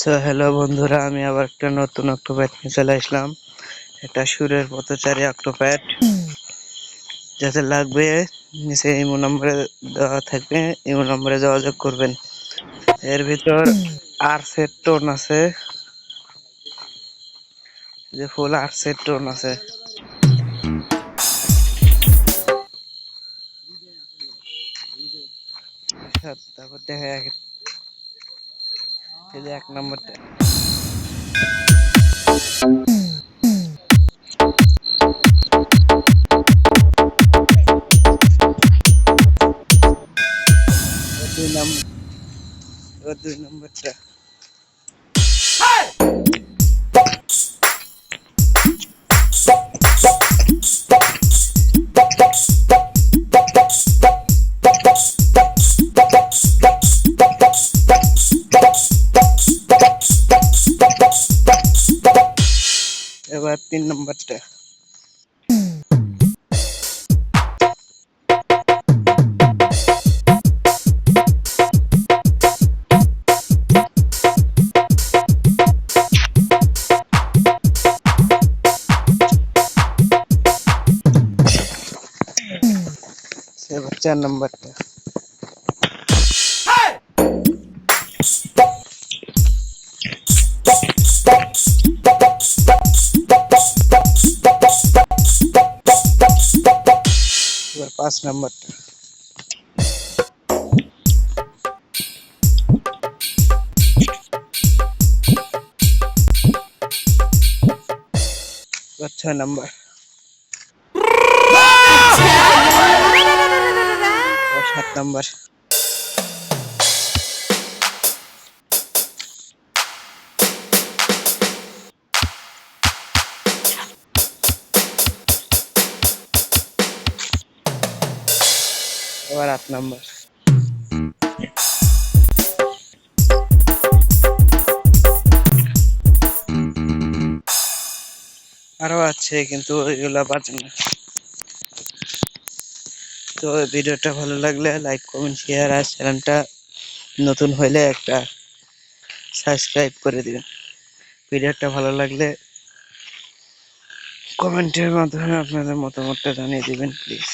So hello বন্ধুরা, আমি আবার একটা নতুন অক্টোপ্যাড নিয়ে চলে আসলাম। এটা সুরের পথচারী অক্টোপ্যাড। যাদের লাগবে নিচে ইমো নম্বরে দেওয়া থাকবে, ইমো নম্বরে যোগাযোগ করবেন। এর ভিতর আরসেট টোন আছে, যে ফুল আরসেট টোন আছে। তারপর দেখা এই যে 1 নম্বরটা। দুই নম্বর, 2 নম্বরটা। এবার 3 নম্বরটা। এবার 4 নম্বরটা। এবার 5 নম্বরটা। এবার 6 নম্বর। এবার 7 নম্বর। এবার 8 নম্বর। আরো আছে কিন্তু এগুলা বাজে না। তো ভিডিওটা ভালো লাগলে লাইক, কমেন্ট, শেয়ার, আর চ্যানেলটা নতুন হইলে একটা সাবস্ক্রাইব করে দিবেন। ভিডিওটা ভালো লাগলে কমেন্টের মাধ্যমে আপনাদের মতামতটা জানিয়ে দিবেন প্লিজ।